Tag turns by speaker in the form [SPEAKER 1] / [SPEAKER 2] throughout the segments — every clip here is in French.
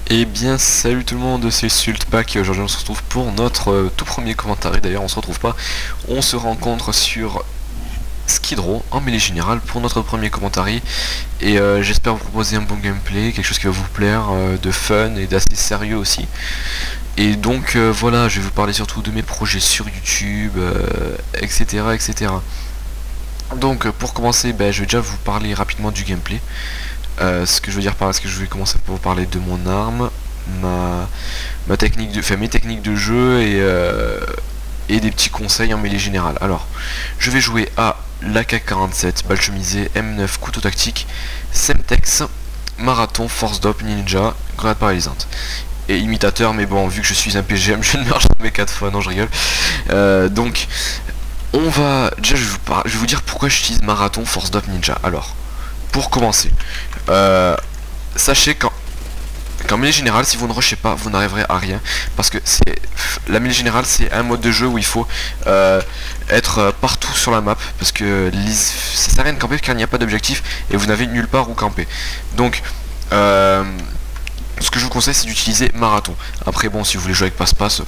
[SPEAKER 1] Eh bien salut tout le monde, c'est Sultpack et aujourd'hui on se retrouve pour notre tout premier commentaire. Et d'ailleurs on se retrouve pas, on se rencontre sur Skid Row en mêlée générale pour notre premier commentaire. Et j'espère vous proposer un bon gameplay, quelque chose qui va vous plaire, de fun et d'assez sérieux aussi. Et donc voilà, je vais vous parler surtout de mes projets sur YouTube, etc. etc. Donc pour commencer, je vais déjà vous parler rapidement du gameplay. Ce que je veux dire par là, c'est que je vais commencer par vous parler de mon arme, ma technique de, mes techniques de jeu et des petits conseils en mêlée générale. Alors, je vais jouer à l'AK-47, balle chemisée, M9, couteau tactique, Semtex, marathon, force d'op, ninja, grenade paralysante. Et imitateur, mais bon, vu que je suis un PGM, je ne meurs jamais 4 fois, non je rigole. Donc, on va... Déjà, je vais vous dire pourquoi j'utilise marathon, force d'op, ninja. Alors, pour commencer, sachez qu'en mêlée générale, si vous ne rushez pas, vous n'arriverez à rien, parce que la mêlée générale, c'est un mode de jeu où il faut être partout sur la map, parce que ça sert à rien de camper car il n'y a pas d'objectif et vous n'avez nulle part où camper. Donc ce que je vous conseille, c'est d'utiliser marathon. Après bon, si vous voulez jouer avec passe-passe,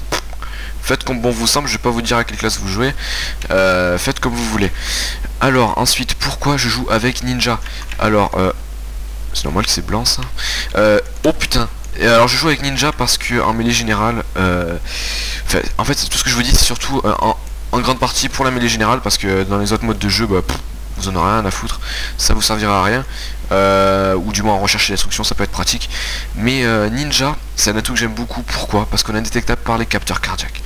[SPEAKER 1] faites comme bon vous semble, je vais pas vous dire à quelle classe vous jouez, faites comme vous voulez. Alors ensuite, pourquoi je joue avec ninja? Alors c'est normal que c'est blanc ça. Oh putain. Et alors je joue avec ninja parce que en mêlée générale, en fait tout ce que je vous dis c'est surtout en grande partie pour la mêlée générale, parce que dans les autres modes de jeu, vous en aurez rien à foutre, ça vous servira à rien, ou du moins en recherche et destruction ça peut être pratique. Mais ninja, c'est un atout que j'aime beaucoup. Pourquoi? Parce qu'on est indétectable par les capteurs cardiaques.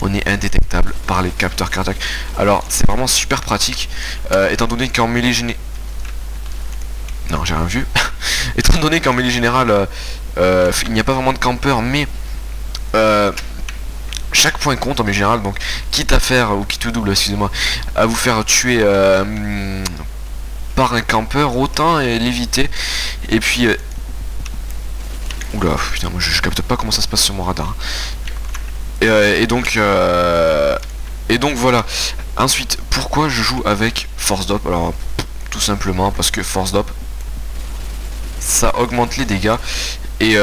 [SPEAKER 1] On est indétectable par les capteurs cardiaques. Alors c'est vraiment super pratique, étant donné qu'en mêlée générale... Non, j'ai rien vu. Étant donné qu'en mêlée générale, il n'y a pas vraiment de campeur, mais chaque point compte en mêlée générale, donc quitte à faire, ou quitte ou double, excusez-moi, à vous faire tuer par un campeur, autant l'éviter. Et puis... Oula, putain, moi je capte pas comment ça se passe sur mon radar. Et donc voilà. Ensuite, pourquoi je joue avec force d'op? Alors, tout simplement parce que force d'op, ça augmente les dégâts et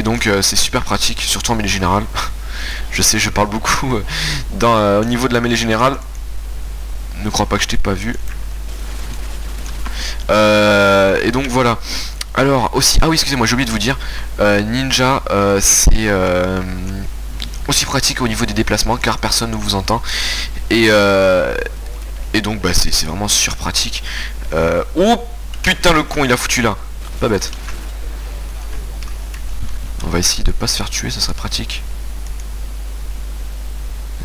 [SPEAKER 1] donc c'est super pratique, surtout en mêlée générale. Je sais, je parle beaucoup au niveau de la mêlée générale. Ne crois pas que je t'ai pas vu. Et donc voilà. Alors aussi, ah oui, excusez-moi, j'ai oublié de vous dire, ninja, c'est aussi pratique au niveau des déplacements car personne ne vous entend et donc c'est vraiment super pratique. Oh putain, le con il a foutu là. Pas bête. On va essayer de pas se faire tuer, ça serait pratique.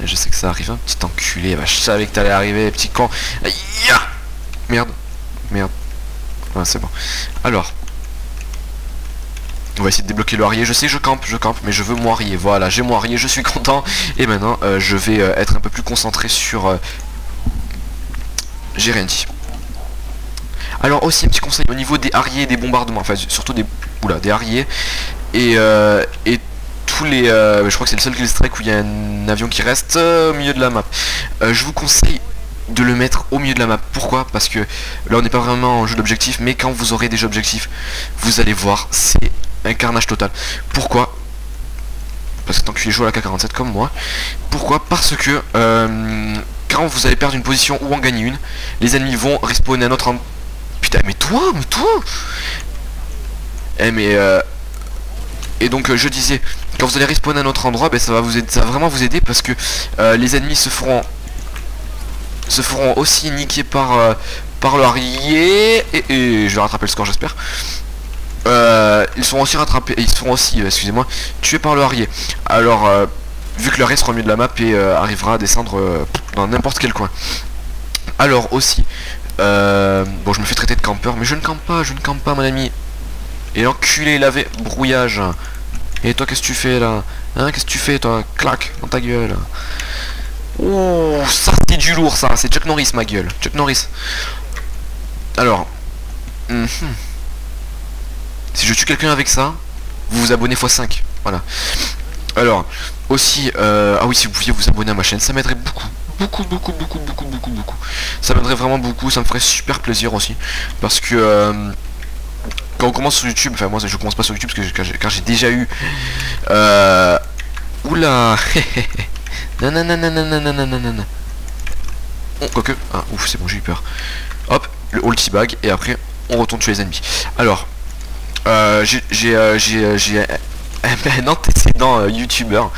[SPEAKER 1] Et je sais que ça arrive, un petit enculé. Je savais que t'allais arriver, petit con. Merde. Merde. Ah, c'est bon. Alors. On va essayer de débloquer le harrier. Je sais, je campe, mais je veux mon harrier. Voilà, j'ai mon harrier, je suis content. Et maintenant, je vais être un peu plus concentré sur... J'ai rien dit. Alors aussi un petit conseil au niveau des harriers et des bombardements, enfin surtout des harriers et tous les je crois que c'est le seul kill strike où il y a un avion qui reste au milieu de la map. Je vous conseille de le mettre au milieu de la map. Pourquoi? Parce que là on n'est pas vraiment en jeu d'objectif, mais quand vous aurez des objectifs, vous allez voir, c'est un carnage total. Pourquoi? Parce que tant que tu les joues à la AK-47 comme moi. Pourquoi? Parce que quand vous allez perdre une position ou en gagner une, les ennemis vont respawner un autre endroit. Putain, mais toi et donc je disais, quand vous allez respawn à un autre endroit, ça va vous aider, ça va vraiment vous aider, parce que les ennemis se feront aussi niquer par le harrier et je vais rattraper le score, j'espère. Ils seront aussi excusez-moi, tués par le harrier. Alors vu que le harrier sera au milieu de la map et arrivera à descendre dans n'importe quel coin. Alors aussi bon, je me fais traiter de campeur, mais je ne campe pas mon ami. Et l'enculé, il avait brouillage. Et toi, qu'est-ce que tu fais là? Hein, qu'est-ce que tu fais toi? Clac, dans ta gueule. Oh, ça c'est du lourd ça, c'est Chuck Norris ma gueule. Chuck Norris. Alors, si je tue quelqu'un avec ça, vous vous abonnez x5. Voilà. Alors, aussi, ah oui, si vous pouviez vous abonner à ma chaîne, ça m'aiderait beaucoup. Beaucoup. Ça m'aiderait vraiment beaucoup, ça me ferait super plaisir aussi. Parce que quand on commence sur YouTube, enfin moi je commence pas sur YouTube parce que car j'ai déjà eu oula non non non non non non non non non non. Oh, quoique, ah ouf c'est bon j'ai eu peur. Hop, le ulti bag et après on retourne sur les ennemis. Alors j'ai un antécédent youtubeur,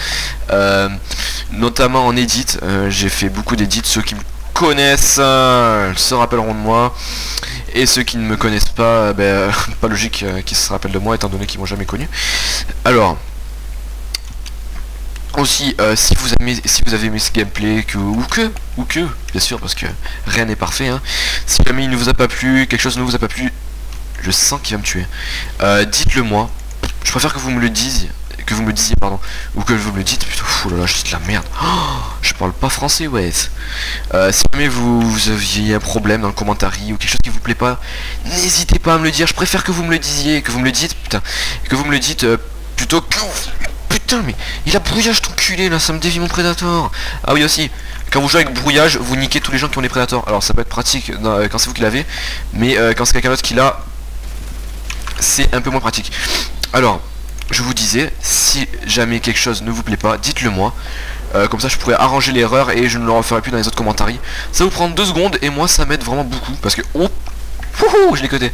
[SPEAKER 1] notamment en edit. J'ai fait beaucoup d'édits. Ceux qui me connaissent se rappelleront de moi, et ceux qui ne me connaissent pas, pas logique qu'ils se rappellent de moi étant donné qu'ils m'ont jamais connu. Alors aussi si vous avez aimé ce gameplay ou que bien sûr parce que rien n'est parfait hein. Si jamais il ne vous a pas plu, quelque chose ne vous a pas plu, je sens qu'il va me tuer, dites-le moi. Je préfère que vous me le disiez, pardon, ou que vous me le dites plutôt. Ouh là là, je dis de la merde. Oh, je parle pas français, ouais. Si jamais vous aviez un problème dans le commentaire ou quelque chose qui vous plaît pas, n'hésitez pas à me le dire. Je préfère que vous me le disiez, que vous me le dites, putain, que vous me le dites plutôt que... Putain, mais il a brouillage ton culé là, ça me dévie mon prédateur. Ah oui aussi, quand vous jouez avec brouillage, vous niquez tous les gens qui ont des prédateurs. Alors ça peut être pratique quand c'est vous qui l'avez, mais quand c'est quelqu'un d'autre qui l'a, c'est un peu moins pratique. Alors, je vous disais, si jamais quelque chose ne vous plaît pas, dites-le moi. Comme ça je pourrais arranger l'erreur et je ne le referai plus dans les autres commentaires. Ça vous prend 2 secondes et moi ça m'aide vraiment beaucoup parce que... Oh, je l'ai coté.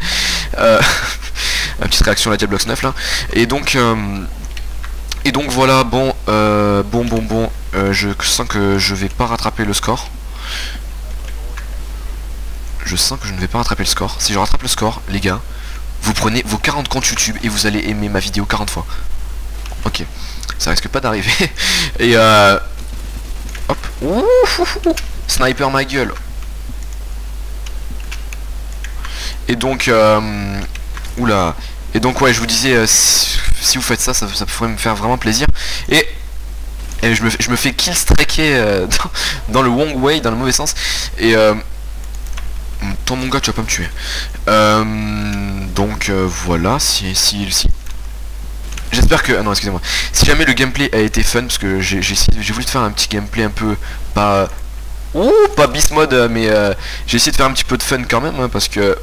[SPEAKER 1] Une petite réaction à la Diablox 9 là. Et donc voilà, bon, je sens que je vais pas rattraper le score. Je sens que je ne vais pas rattraper le score. Si je rattrape le score, les gars, vous prenez vos 40 comptes YouTube et vous allez aimer ma vidéo 40 fois. Ok, ça risque pas d'arriver. Et hop, sniper ma gueule. Et donc oula. Et donc ouais, je vous disais, si vous faites ça, ça pourrait me faire vraiment plaisir. Et je me fais killstriker dans le wrong way, dans le mauvais sens. Et toi mon gars, tu vas pas me tuer. Donc voilà, si j'espère que... Ah non, excusez-moi. Si jamais le gameplay a été fun, parce que j'ai voulu faire un petit gameplay un peu... Pas... Ouh, pas beast mode, mais j'ai essayé de faire un petit peu de fun quand même, hein, parce que...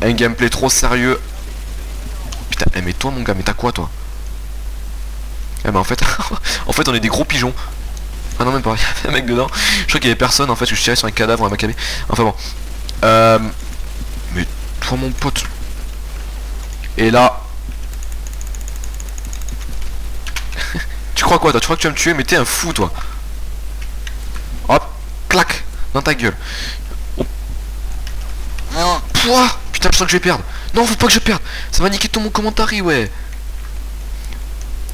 [SPEAKER 1] Un gameplay trop sérieux... Putain, mais toi mon gars, mais t'as quoi toi? Eh ben en fait... en fait on est des gros pigeons. Ah non même pas, il y avait un mec dedans. Je crois qu'il y avait personne en fait, je tirais sur un cadavre, un macabé. Enfin bon. Mais toi mon pote. Et là... Tu crois quoi toi? Tu crois que tu vas me tuer? Mais t'es un fou toi. Hop, clac, dans ta gueule. Oh. Pouah, putain je sens que je vais perdre. Non, faut pas que je perde. Ça va niquer tout mon commentaire, ouais.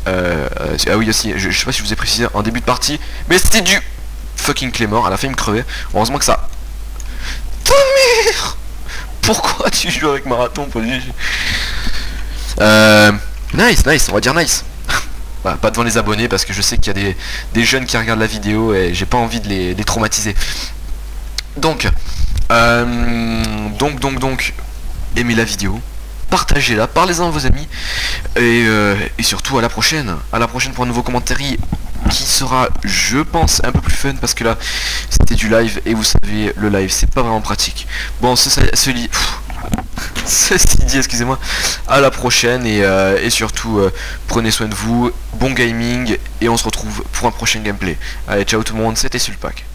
[SPEAKER 1] Ah oui aussi, je sais pas si je vous ai précisé en début de partie, mais c'était du fucking Claymore. À la fin il me crevait. Heureusement que ça... Ta mère. Pourquoi tu joues avec Marathon? Nice, on va dire nice. Bah, pas devant les abonnés parce que je sais qu'il y a des jeunes qui regardent la vidéo et j'ai pas envie de les traumatiser. Donc aimez la vidéo, partagez-la, parlez-en à vos amis et surtout à la prochaine pour un nouveau commentaire qui sera, je pense, un peu plus fun parce que là c'était du live et vous savez le live c'est pas vraiment pratique. Bon, ceci dit, excusez-moi, à la prochaine et surtout prenez soin de vous, bon gaming et on se retrouve pour un prochain gameplay. Allez, ciao tout le monde, c'était Sultpack.